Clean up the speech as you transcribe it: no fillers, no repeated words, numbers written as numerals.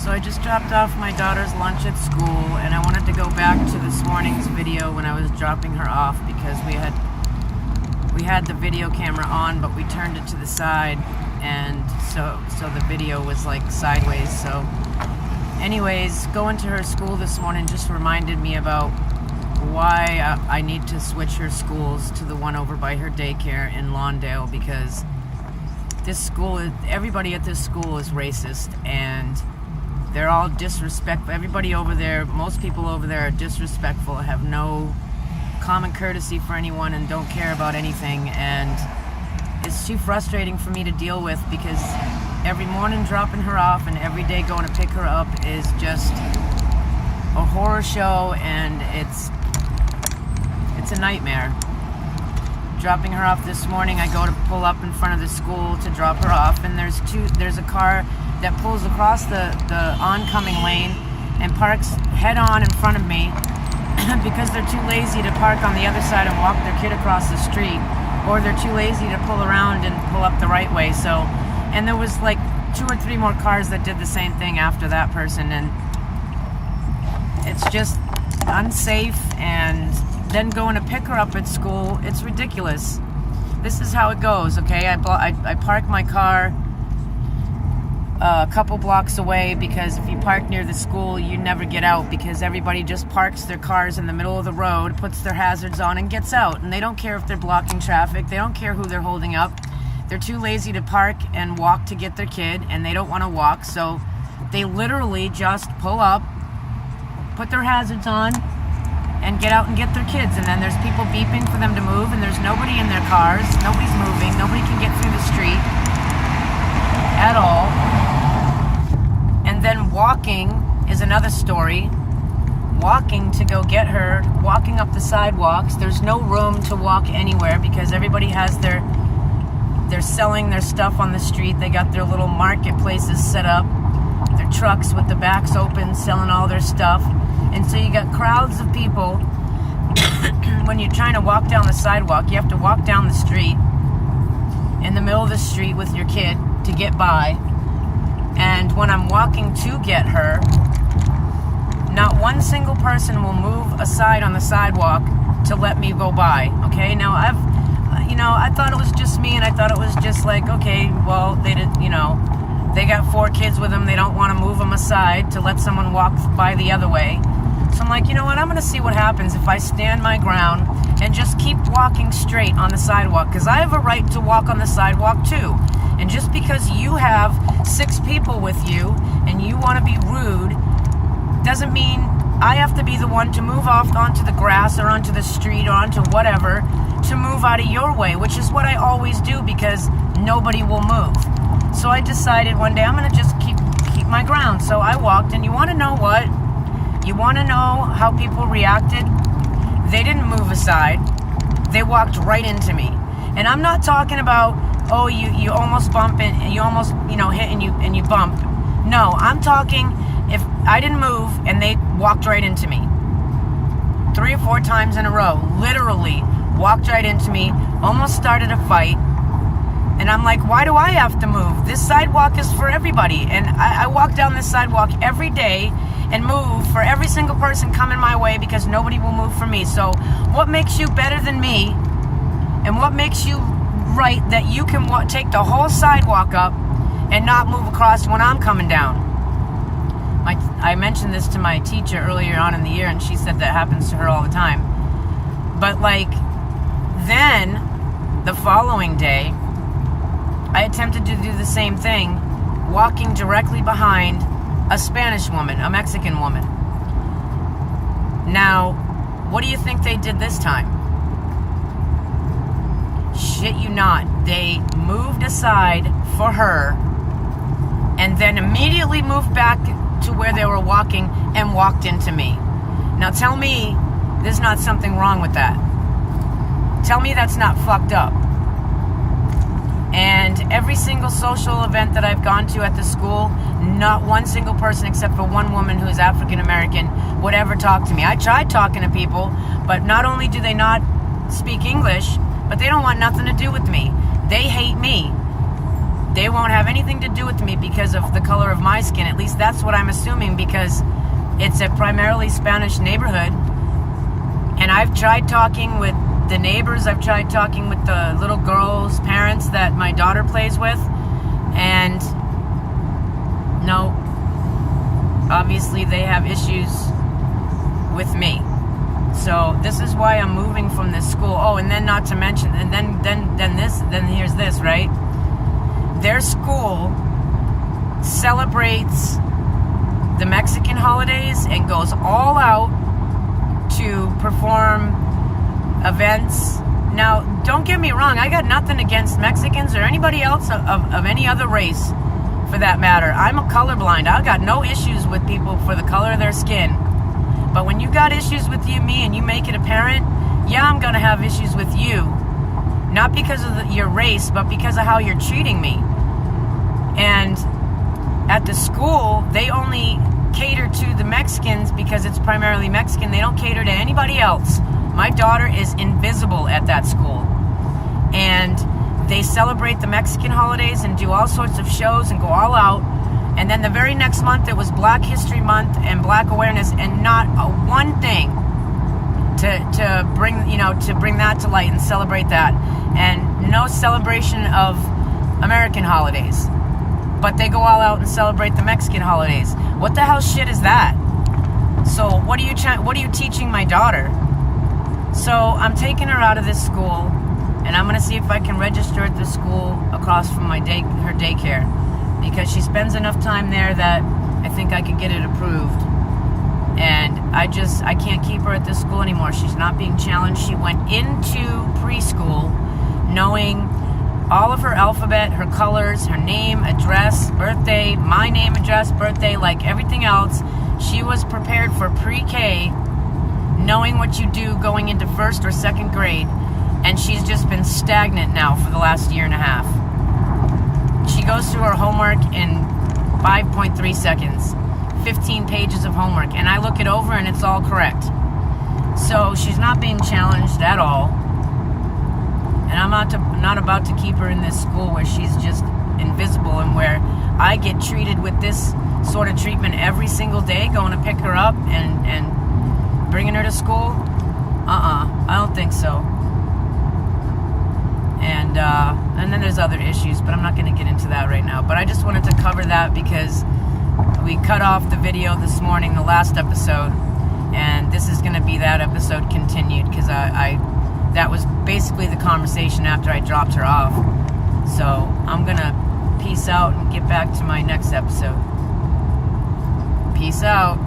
So I just dropped off my daughter's lunch at school, and I wanted to go back to this morning's video when I was dropping her off because we had the video camera on, but we turned it to the side, and so the video was like sideways. So anyways, going to her school this morning just reminded me about why I need to switch her schools to the one over by her daycare in Lawndale, because this school, everybody at this school is racist, and they're all disrespectful. Everybody over there, most people over there are disrespectful, have no common courtesy for anyone, and don't care about anything. And it's too frustrating for me to deal with, because every morning dropping her off and every day going to pick her up is just a horror show, and it's a nightmare. Dropping her off this morning, I go to pull up in front of the school to drop her off, and there's a car that pulls across the oncoming lane and parks head on in front of me because they're too lazy to park on the other side and walk their kid across the street, or they're too lazy to pull around and pull up the right way. So, and there was like 2 or 3 more cars that did the same thing after that person, and it's just unsafe. And then going to pick her up at school, it's ridiculous. This is how it goes, okay? I park my car a couple blocks away, because if you park near the school, you never get out, because everybody just parks their cars in the middle of the road, puts their hazards on, and gets out. And they don't care if they're blocking traffic. They don't care who they're holding up. They're too lazy to park and walk to get their kid, and they don't want to walk, so they literally just pull up, put their hazards on, and get out and get their kids. And then there's people beeping for them to move, and there's nobody in their cars. Nobody's moving. Nobody can get through the street at all. And then walking is another story. Walking to go get her, walking up the sidewalks. There's no room to walk anywhere because everybody has they're selling their stuff on the street. They got their little marketplaces set up, their trucks with the backs open, selling all their stuff. And so you got crowds of people. When you're trying to walk down the sidewalk, you have to walk down the street, in the middle of the street with your kid to get by. And when I'm walking to get her, not one single person will move aside on the sidewalk to let me go by. Okay, now I thought it was just me, and I thought it was just like, okay, well, they got 4 kids with them. They don't want to move them aside to let someone walk by the other way. So I'm like, you know what? I'm going to see what happens if I stand my ground and just keep walking straight on the sidewalk, because I have a right to walk on the sidewalk too. And just because you have 6 people with you and you want to be rude doesn't mean I have to be the one to move off onto the grass or onto the street or onto whatever to move out of your way, which is what I always do, because nobody will move. So I decided one day I'm going to just keep my ground. So I walked, and you want to know what? You want to know how people reacted? They didn't move aside. They walked right into me. And I'm not talking about, oh, you almost bump and you almost, hit and you bump. No, I'm talking if I didn't move and they walked right into me. 3 or 4 times in a row, literally walked right into me, almost started a fight. And I'm like, why do I have to move? This sidewalk is for everybody. And I walk down this sidewalk every day and move for every single person coming my way, because nobody will move for me. So what makes you better than me? And what makes you right that you can take the whole sidewalk up and not move across when I'm coming down? I mentioned this to my teacher earlier on in the year, and she said that happens to her all the time. But then the following day, I attempted to do the same thing, walking directly behind a Spanish woman, a Mexican woman. Now, what do you think they did this time? Shit you not. They moved aside for her and then immediately moved back to where they were walking and walked into me. Now tell me there's not something wrong with that. Tell me that's not fucked up. And every single social event that I've gone to at the school, not one single person except for one woman who is African American would ever talk to me. I tried talking to people, but not only do they not speak English, but they don't want nothing to do with me. They hate me. they won't have anything to do with me because of the color of my skin. At least that's what I'm assuming, because it's a primarily Spanish neighborhood. And I've tried talking with the neighbors. I've tried talking with the little girls' parents that my daughter plays with. And no, obviously they have issues with me. So this is why I'm moving from this school. Oh, and then not to mention, and then here's this, right? Their school celebrates the Mexican holidays and goes all out to perform events. Now, don't get me wrong, I got nothing against Mexicans or anybody else of any other race, for that matter. I'm a colorblind. I got no issues with people for the color of their skin. But when you got issues with me and you make it apparent, yeah, I'm going to have issues with you. Not because of your race, but because of how you're treating me. And at the school, they only cater to the Mexicans because it's primarily Mexican. They don't cater to anybody else. My daughter is invisible at that school. And they celebrate the Mexican holidays and do all sorts of shows and go all out. And then the very next month, it was Black History Month and Black Awareness, and not one thing to bring that to light and celebrate that. And no celebration of American holidays. But they go all out and celebrate the Mexican holidays. What the hell shit is that? So what are you teaching my daughter? So I'm taking her out of this school, and I'm going to see if I can register at the school across from her daycare, because she spends enough time there that I think I could get it approved. And I can't keep her at this school anymore. She's not being challenged. She went into preschool knowing all of her alphabet, her colors, her name, address, birthday, my name, address, birthday, like everything else. She was prepared for pre-K, knowing what you do going into first or second grade. And she's just been stagnant now for the last year and a half. She goes through her homework in 5.3 seconds. 15 pages of homework. And I look it over and it's all correct. So she's not being challenged at all. And I'm not about to keep her in this school where she's just invisible and where I get treated with this sort of treatment every single day, going to pick her up and bringing her to school. I don't think so. And then there's other issues, but I'm not going to get into that right now. But I just wanted to cover that because we cut off the video this morning, the last episode, and this is going to be that episode continued, because that was basically the conversation after I dropped her off. So I'm going to peace out and get back to my next episode. Peace out.